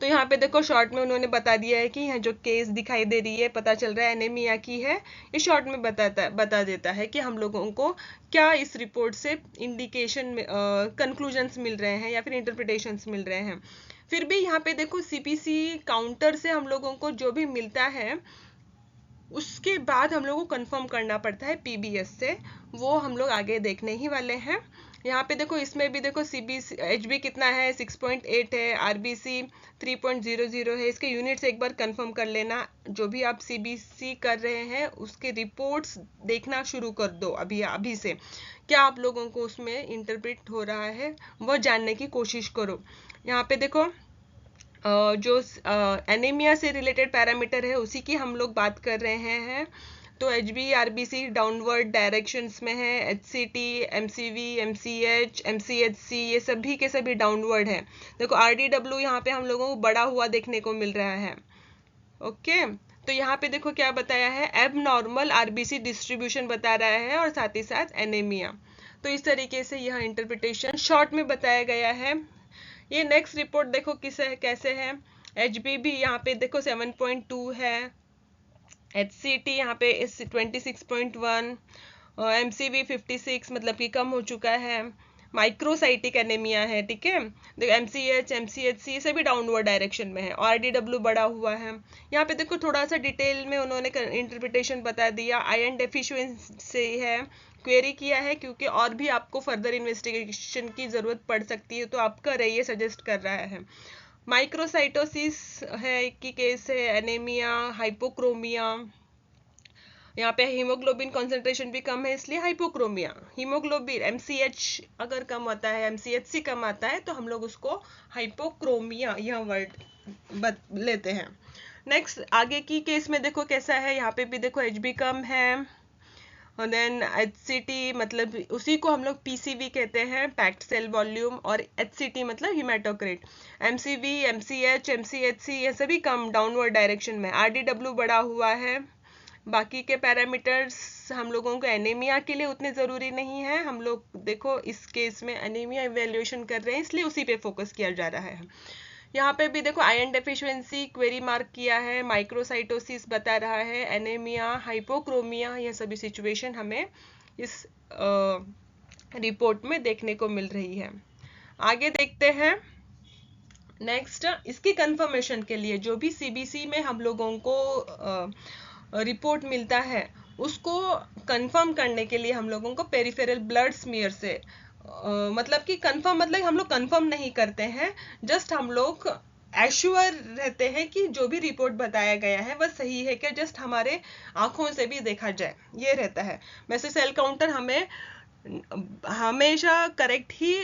तो यहाँ पे देखो शॉर्ट में उन्होंने बता दिया है कि यहाँ जो केस दिखाई दे रही है, पता चल रहा है एनीमिया की है, ये शॉर्ट में बता देता है कि हम लोगों को क्या इस रिपोर्ट से इंडिकेशन कंक्लूजन्स मिल रहे हैं या फिर इंटरप्रिटेशंस मिल रहे हैं। फिर भी यहाँ पे देखो सीपीसी काउंटर से हम लोगों को जो भी मिलता है उसके बाद हम लोग को कंफर्म करना पड़ता है पीबीएस से, वो हम लोग आगे देखने ही वाले हैं। यहाँ पे देखो इसमें भी देखो सीबीसी एचबी कितना है 6.8 है, आरबीसी 3.00 है। इसके यूनिट्स एक बार कंफर्म कर लेना। जो भी आप सीबीसी कर रहे हैं उसके रिपोर्ट्स देखना शुरू कर दो अभी अभी से, क्या आप लोगों को उसमें इंटरप्रेट हो रहा है वो जानने की कोशिश करो। यहाँ पे देखो जो एनीमिया से रिलेटेड पैरामीटर है उसी की हम लोग बात कर रहे हैं। तो H B R B C downward directions में है, H C T, M C V, M C H, M C H C, ये सभी के सभी डाउनवर्ड है। देखो आर डी डब्ल्यू यहाँ पे हम लोगों को बड़ा हुआ देखने को मिल रहा है। ओके, तो यहाँ पे देखो क्या बताया है, एब नॉर्मल आरबीसी डिस्ट्रीब्यूशन बता रहा है और साथ ही साथ एनीमिया। तो इस तरीके से यह इंटरप्रिटेशन शॉर्ट में बताया गया है। ये नेक्स्ट रिपोर्ट देखो कैसे है। एच बी भी यहाँ पे देखो 7.2 है, एच सी टी यहाँ पे 26.1, एम सी वी 56 मतलब कि कम हो चुका है। माइक्रोसाइटिक एनीमिया है, ठीक है। देखो एम सी एच सी सभी डाउनवर्ड डायरेक्शन में है, आर डी डब्ल्यू बढ़ा हुआ है। यहाँ पे देखो थोड़ा सा डिटेल में उन्होंने इंटरप्रिटेशन बता दिया। आयरन डेफिशिएंसी है, क्वेरी किया है क्योंकि और भी आपको फर्दर इन्वेस्टिगेशन की जरूरत पड़ सकती है, तो आप कर रही है, सजेस्ट कर रहा है। माइक्रोसाइटोसिस है की केस है, एनीमिया, हाइपोक्रोमिया। यहाँ पे हीमोग्लोबिन कॉन्सेंट्रेशन भी कम है इसलिए हाइपोक्रोमिया। हीमोग्लोबिन एमसीएच अगर कम आता है, एमसीएचसी कम आता है तो हम लोग उसको हाइपोक्रोमिया यह वर्ड लेते हैं। नेक्स्ट आगे की केस में देखो कैसा है। यहाँ पे भी देखो एचबी कम है, और देन एचसीटी मतलब उसी को हम लोग पीसीवी कहते हैं, पैक्ड सेल वॉल्यूम, और एचसीटी मतलब हीमेटोक्रिट। एमसीवी, एमसीएच, एमसीएचसी ये सभी कम डाउनवर्ड डायरेक्शन में। आरडीडब्ल्यू बढ़ा हुआ है। बाकी के पैरामीटर्स हम लोगों को एनीमिया के लिए उतने ज़रूरी नहीं है। हम लोग देखो इस केस में एनीमिया इवेल्युएशन कर रहे हैं इसलिए उसी पे फोकस किया जा रहा है। यहाँ पे भी देखो आयरन डेफिशिएंसी क्वेरी मार्क किया है, माइक्रोसाइटोसिस बता रहा है, एनीमिया, हाइपोक्रोमिया, यह सभी सिचुएशन हमें इस रिपोर्ट में देखने को मिल रही है। आगे देखते हैं। नेक्स्ट इसकी कंफर्मेशन के लिए जो भी सीबीसी में हम लोगों को रिपोर्ट मिलता है उसको कंफर्म करने के लिए हम लोगों को पेरिफेरल ब्लड स्मीयर से मतलब कि कंफर्म मतलब हम लोग कंफर्म नहीं करते हैं, जस्ट हम लोग एश्योर रहते हैं कि जो भी रिपोर्ट बताया गया है वह सही है क्या, जस्ट हमारे आंखों से भी देखा जाए, ये रहता है। वैसे सेल काउंटर हमें हमेशा करेक्ट ही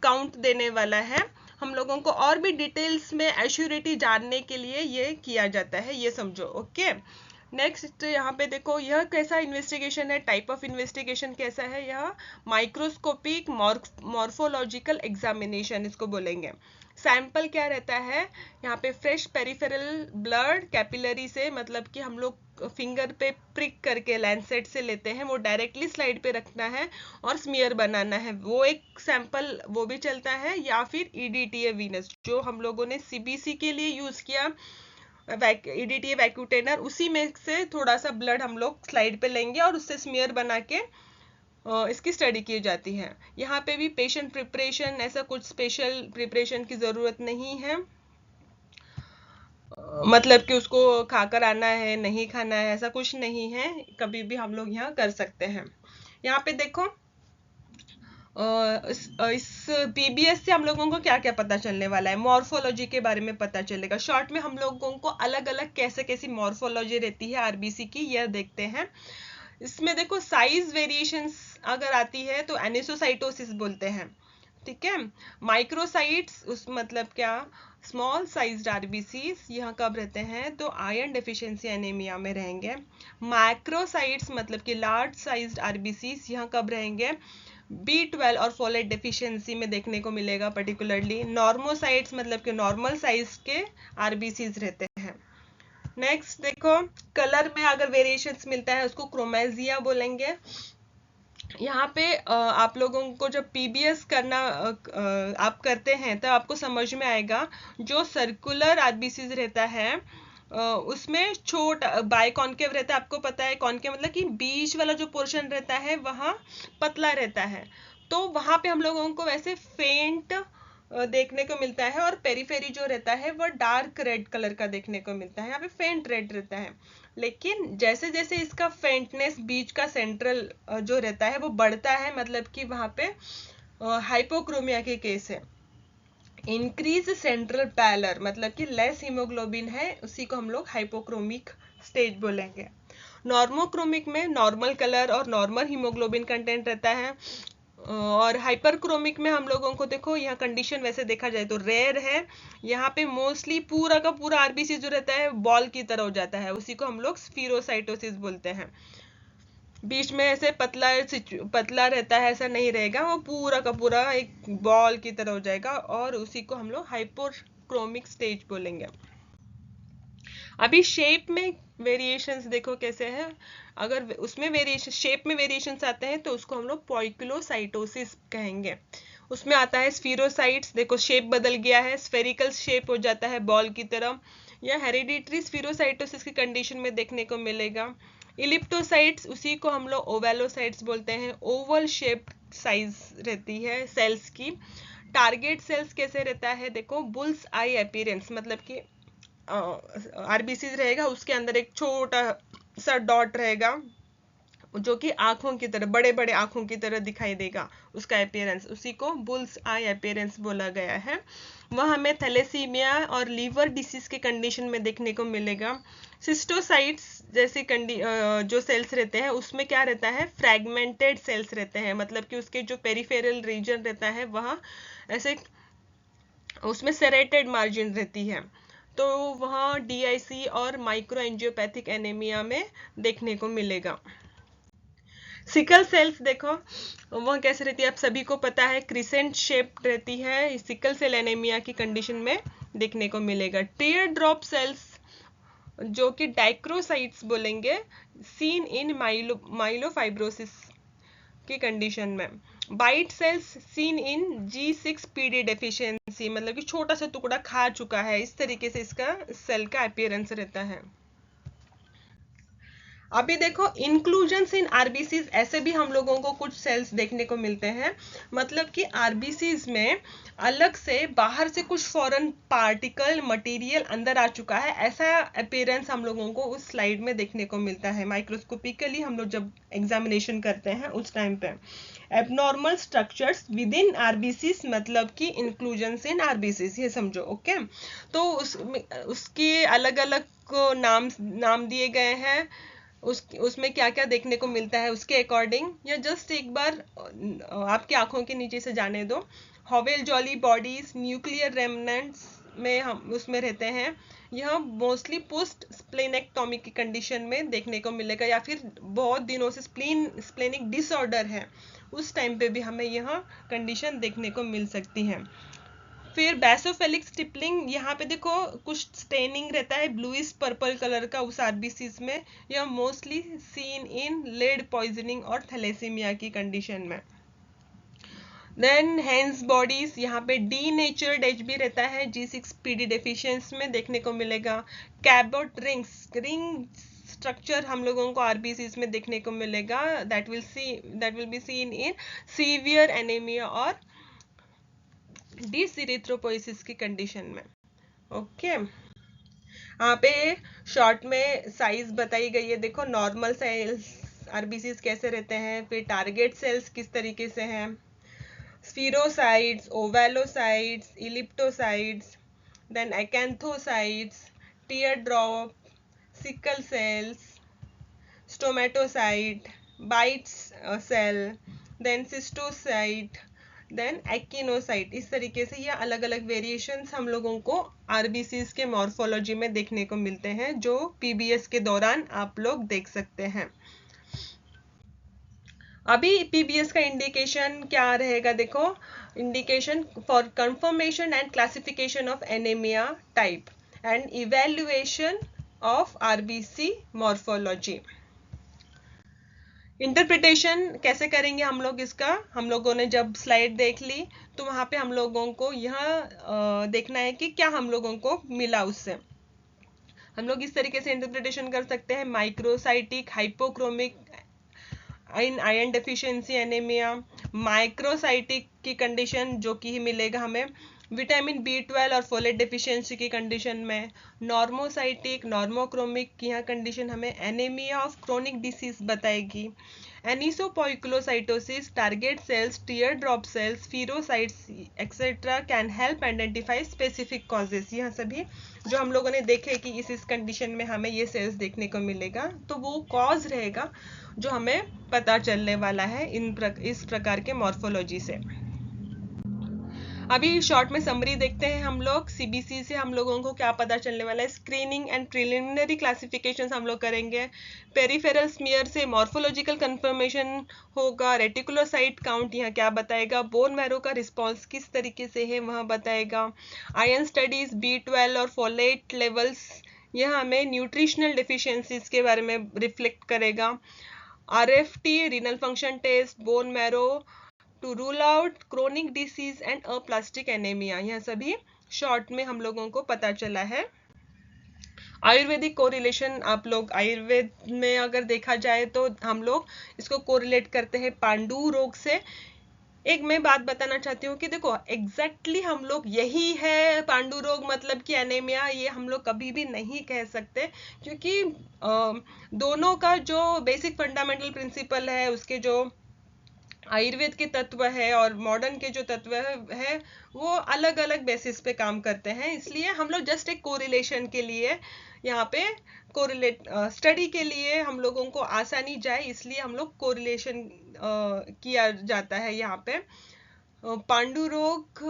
काउंट देने वाला है। हम लोगों को और भी डिटेल्स में एश्योरिटी जानने के लिए ये किया जाता है, ये समझो। ओके, नेक्स्ट यहाँ पे देखो यह कैसा इन्वेस्टिगेशन है, टाइप ऑफ इन्वेस्टिगेशन कैसा है। यह माइक्रोस्कोपिक मॉर्फोलॉजिकल एग्जामिनेशन इसको बोलेंगे। सैंपल क्या रहता है, यहाँ पे फ्रेश पेरिफेरल ब्लड कैपिलरी से, मतलब कि हम लोग फिंगर पे प्रिक करके लैंसेट से लेते हैं, वो डायरेक्टली स्लाइड पे रखना है और स्मीयर बनाना है, वो एक सैंपल वो भी चलता है। या फिर ईडीटीए वीनस जो हम लोगों ने सीबीसी के लिए यूज किया, ईडीटीए वैक्यूटेनर, उसी में से थोड़ा सा ब्लड हम लोग स्लाइड पे लेंगे और उससे स्मीयर बना के इसकी स्टडी की जाती है। यहाँ पे भी पेशेंट प्रिपरेशन, ऐसा कुछ स्पेशल प्रिपरेशन की ज़रूरत नहीं है, मतलब कि उसको खाकर आना है नहीं खाना है ऐसा कुछ नहीं है, कभी भी हम लोग यहाँ कर सकते हैं। यहाँ पे देखो इस पीबीएस से हम लोगों को क्या क्या पता चलने वाला है, मॉर्फोलॉजी के बारे में पता चलेगा। शॉर्ट में हम लोगों को अलग अलग कैसी मॉर्फोलॉजी रहती है आरबीसी की, यह देखते हैं। इसमें देखो साइज वेरिएशंस अगर आती है तो एनिसोसाइटोसिस बोलते हैं, ठीक है। माइक्रोसाइट्स उस मतलब क्या, स्मॉल साइज्ड आरबीसीज यहाँ कब रहते हैं तो आयरन डेफिशिएंसी एनीमिया में रहेंगे। मैक्रोसाइट्स मतलब कि लार्ज साइज्ड आरबीसीज यहाँ कब रहेंगे, B12 और फोलेट डेफिशिएंसी में देखने को मिलेगा पर्टिकुलरली। नॉर्मोसाइट्स मतलब कि नॉर्मल साइज के आरबीसीज रहते हैं। नेक्स्ट देखो कलर में अगर वेरिएशंस मिलता है उसको क्रोमेजिया बोलेंगे। यहाँ पे आप लोगों को जब पीबीएस करना आप करते हैं तो आपको समझ में आएगा, जो सर्कुलर आरबीसीज रहता है उसमें छोटा बाय कॉन्केव रहता है। आपको पता है कॉन्केव मतलब कि बीच वाला जो पोर्शन रहता है वहाँ पतला रहता है, तो वहाँ पे हम लोगों को वैसे फेंट देखने को मिलता है, और पेरीफेरी जो रहता है वह डार्क रेड कलर का देखने को मिलता है। यहाँ पे फेंट रेड रहता है, लेकिन जैसे जैसे इसका फेंटनेस बीच का सेंट्रल जो रहता है वो बढ़ता है, मतलब कि वहाँ पे हाइपोक्रोमिया के केस है। इंक्रीज सेंट्रल पैलर मतलब कि लेस हीमोग्लोबिन है, उसी को हम लोग हाइपोक्रोमिक स्टेज बोलेंगे। नॉर्मोक्रोमिक में नॉर्मल कलर और नॉर्मल हीमोग्लोबिन कंटेंट रहता है, और हाइपरक्रोमिक में हम लोगों को देखो यहाँ कंडीशन वैसे देखा जाए तो रेयर है। यहाँ पे मोस्टली पूरा का पूरा आरबीसी जो रहता है बॉल की तरह हो जाता है, उसी को हम लोग स्फीरोसाइटोसिस बोलते हैं। बीच में ऐसे पतला रहता है, ऐसा नहीं रहेगा, वो पूरा का पूरा एक बॉल की तरह हो जाएगा, और उसी को हम लोग हाइपोक्रोमिक स्टेज बोलेंगे। अभी शेप में वेरिएशंस देखो कैसे है, अगर उसमें वेरिएशन शेप में वेरिएशंस आते हैं तो उसको हम लोग पॉइक्लोसाइटोसिस कहेंगे। उसमें आता है स्फीरोसाइट्स, देखो शेप बदल गया है, स्फेरिकल शेप हो जाता है बॉल की तरह, या हेरिडिटरी स्फीरोसाइटोसिस की कंडीशन में देखने को मिलेगा। इलिप्टोसाइट्स उसी को हम लोग ओवेलोसाइट्स बोलते हैं, ओवल शेप्ड साइज रहती है सेल्स की। टारगेट सेल्स कैसे रहता है देखो, बुल्स आई अपीयरेंस, मतलब कि आरबीसी रहेगा, उसके अंदर एक छोटा सा डॉट रहेगा जो कि आंखों की तरह, बड़े बड़े आंखों की तरह दिखाई देगा, उसका अपीयरेंस, उसी को बुल्स आई अपीयरेंस बोला गया है। वह हमें थैलेसीमिया और लीवर डिसीज के कंडीशन में देखने को मिलेगा। सिस्टोसाइट्स जैसे जो सेल्स रहते हैं उसमें क्या रहता है, फ्रैगमेंटेड सेल्स रहते हैं, मतलब कि उसके जो पेरिफेरल रीजन रहता है वह ऐसे उसमें सेरेटेड मार्जिन रहती है, तो वहाँ डीआईसी और माइक्रो एंजियोपैथिक एनीमिया में देखने को मिलेगा। सिकल सेल्स देखो वह कैसे रहती है, आप सभी को पता है क्रिसेंट शेप रहती है, सिकल सेल एनीमिया की कंडीशन में देखने को मिलेगा। टीयर ड्रॉप सेल्स जो कि डाइक्रोसाइट्स बोलेंगे, सीन इन माइलोफाइब्रोसिस की कंडीशन में। Bite cells seen in G6PD deficiency, मतलब कि छोटा सा टुकड़ा खा चुका है, इस तरीके से इसका सेल का अपीयरेंस रहता है। अभी देखो इंक्लूजन्स इन आरबीसीज, ऐसे भी हम लोगों को कुछ सेल्स देखने को मिलते हैं, मतलब कि आरबीसीज में अलग से बाहर से कुछ फॉरेन पार्टिकल मटेरियल अंदर आ चुका है, ऐसा अपीयरेंस हम लोगों को उस स्लाइड में देखने को मिलता है। माइक्रोस्कोपिकली हम लोग जब एग्जामिनेशन करते हैं उस टाइम पे abnormal structures with in RBCs, मतलब कि इंक्लूजन्स इन आरबीसीज, ये समझो। ओके, तो उसके अलग अलग को नाम दिए गए हैं, उसमें क्या क्या देखने को मिलता है उसके अकॉर्डिंग, या जस्ट एक बार आपकी आंखों के नीचे से जाने दो। हॉवेल जॉली बॉडीज न्यूक्लियर रेमनेंट्स में हम उसमें रहते हैं, यह मोस्टली पोस्ट स्प्लेनेक्टोमी की कंडीशन में देखने को मिलेगा, या फिर बहुत दिनों से स्प्लेनिक डिसऑर्डर है उस टाइम पे भी हमें यह कंडीशन देखने को मिल सकती है। फिर बेसोफिलिक स्टिपलिंग, यहाँ पे देखो कुछ स्टेनिंग रहता है ब्लूइश पर्पल कलर का उस आरबीसीज में, यह mostly seen in lead poisoning और थैलेसीमिया की कंडीशन में। देन हैंड्स बॉडीज, यहाँ पे डी नेचर्ड एचबी रहता है, G6PD डेफिशिएंसी में देखने को मिलेगा। कैबोट रिंग स्ट्रक्चर हम लोगों को आरबीसीज में देखने को मिलेगा, that will be seen in severe anaemia और डिसइरिथ्रोपोइसिस की कंडीशन में। ओके, यहाँ पे शॉर्ट में साइज बताई गई है, देखो नॉर्मल सेल्स आरबीसीज कैसे रहते हैं, फिर टारगेट सेल्स किस तरीके से हैं, spherocytes, ovalocytes, elliptocytes, then acanthocytes, tear drop, sickle cells, stomatocyte, bites cell, then schistocyte, then echinocyte, इस तरीके से ये अलग अलग वेरिएशंस हम लोगों को आरबीसीज के मॉर्फोलॉजी में देखने को मिलते हैं, जो पीबीएस के दौरान आप लोग देख सकते हैं। अभी पीबीएस का इंडिकेशन क्या रहेगा देखो, indication for confirmation and classification of anaemia type and evaluation of RBC morphology. Interpretation कैसे करेंगे हम लोग इसका, हम लोगों ने जब स्लाइड देख ली तो वहां पे हम लोगों को यह देखना है कि क्या हम लोगों को मिला उससे। हम लोग इस तरीके से इंटरप्रिटेशन कर सकते हैं, microcytic hypochromic in iron deficiency anaemia, microcytic की कंडीशन जो कि मिलेगा हमें विटामिन B12 और फोलेट डेफिशिएंसी की कंडीशन में, नॉर्मोसाइटिक नॉर्मोक्रोमिक यहाँ कंडीशन हमें एनीमिया ऑफ क्रोनिक डिसीज बताएगी। Anisopoikilocytosis target cells, tear drop cells, spherocytes etcetera can help identify specific causes. यहाँ सभी जो हम लोगों ने देखे कि इस कंडीशन में हमें ये सेल्स देखने को मिलेगा, तो वो कॉज रहेगा जो हमें पता चलने वाला है इस प्रकार के मॉर्फोलॉजी से। अभी शॉर्ट में समरी देखते हैं हम लोग। सीबीसी से हम लोगों को क्या पता चलने वाला है। स्क्रीनिंग एंड प्रिलिमिनरी क्लासिफिकेशन हम लोग करेंगे। पेरिफेरल स्मीयर से मॉर्फोलॉजिकल कंफर्मेशन होगा। रेटिकुलोसाइट काउंट यहाँ क्या बताएगा। बोन मैरो का रिस्पॉन्स किस तरीके से है वहाँ बताएगा। आयरन स्टडीज, B12 और फोलेट लेवल्स, यह हमें न्यूट्रिशनल डिफिशियंसीज के बारे में रिफ्लेक्ट करेगा। RFT renal function test, bone marrow to rule out chronic disease and aplastic anaemia, यह सभी शॉर्ट में हम लोगों को पता चला है। आयुर्वेदिक कोरिलेशन, आप लोग आयुर्वेद में अगर देखा जाए तो हम लोग इसको कोरिलेट करते हैं पांडु रोग से। एक मैं बात बताना चाहती हूँ कि देखो एग्जैक्टली हम लोग यही है पांडु रोग मतलब कि एनीमिया, ये हम लोग कभी भी नहीं कह सकते, क्योंकि दोनों का जो बेसिक फंडामेंटल प्रिंसिपल है, उसके जो आयुर्वेद के तत्व है और मॉडर्न के जो तत्व है वो अलग अलग बेसिस पे काम करते हैं। इसलिए हम लोग जस्ट एक कोरिलेशन के लिए यहाँ पे कोरिलेट स्टडी के लिए हम लोगों को आसानी जाए, इसलिए हम लोग कोरिलेशन किया जाता है यहाँ पे। पांडु रोग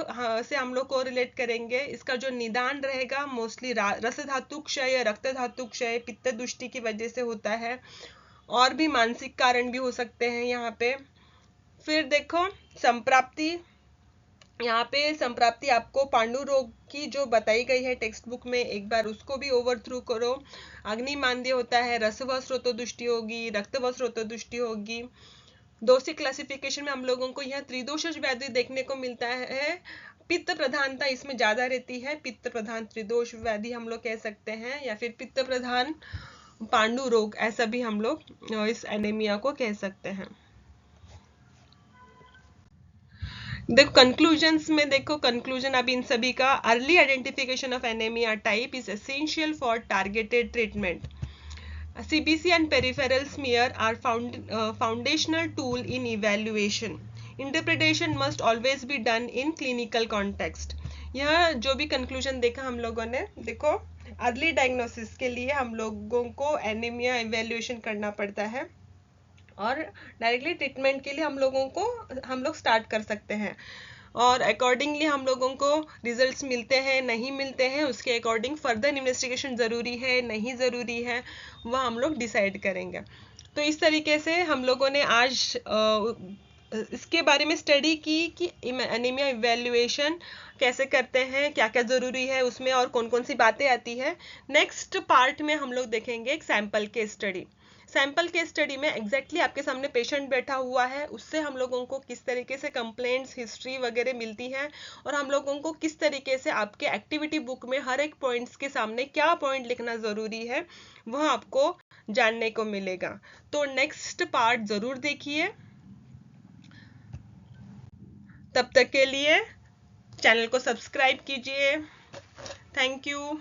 से हम लोग कोरिलेट करेंगे। इसका जो निदान रहेगा मोस्टली रस धातु क्षय, रक्त धातु क्षय, पित्त दुष्टि की वजह से होता है, और भी मानसिक कारण भी हो सकते हैं यहाँ पे। फिर देखो संप्राप्ति, यहाँ पे संप्राप्ति आपको पांडु रोग की जो बताई गई है टेक्स्ट बुक में, एक बार उसको भी ओवर थ्रू करो। अग्नि मांद्य होता है, रसव स्रोतोदुष्टि होगी, रक्तव स्रोतोदुष्टि होगी। दोषी क्लासिफिकेशन में हम लोगों को यह त्रिदोषज व्याधि देखने को मिलता है। पित्त प्रधानता इसमें ज्यादा रहती है, पित्त प्रधान त्रिदोष व्याधि हम लोग कह सकते हैं, या फिर पित्त प्रधान पांडु रोग, ऐसा भी हम लोग इस एनीमिया को कह सकते हैं। देखो कंक्लूजन्स में, देखो कंक्लूजन अभी इन सभी का, early identification of anaemia type is essential for targeted treatment. CBC and peripheral smear are foundational tool in evaluation. Interpretation must always be done in clinical context. यह जो भी कंक्लूजन देखा हम लोगों ने, देखो अर्ली डायग्नोसिस के लिए हम लोगों को एनीमिया इवेल्युएशन करना पड़ता है, और डायरेक्टली ट्रीटमेंट के लिए हम लोग स्टार्ट कर सकते हैं, और अकॉर्डिंगली हम लोगों को रिजल्ट्स मिलते हैं नहीं मिलते हैं, उसके अकॉर्डिंग फर्दर इन्वेस्टिगेशन ज़रूरी है नहीं ज़रूरी है वह हम लोग डिसाइड करेंगे। तो इस तरीके से हम लोगों ने आज इसके बारे में स्टडी की कि एनीमिया इवैल्यूएशन कैसे करते हैं, क्या क्या ज़रूरी है उसमें, और कौन कौन सी बातें आती है। नेक्स्ट पार्ट में हम लोग देखेंगे एक sample case study. Sample case study में एग्जैक्टली आपके सामने पेशेंट बैठा हुआ है, उससे हम लोगों को किस तरीके से कंप्लेंट्स हिस्ट्री वगैरह मिलती है, और हम लोगों को किस तरीके से आपके एक्टिविटी बुक में हर एक पॉइंट्स के सामने क्या पॉइंट लिखना ज़रूरी है वह आपको जानने को मिलेगा। तो नेक्स्ट पार्ट ज़रूर देखिए। तब तक के लिए चैनल को सब्सक्राइब कीजिए। Thank you.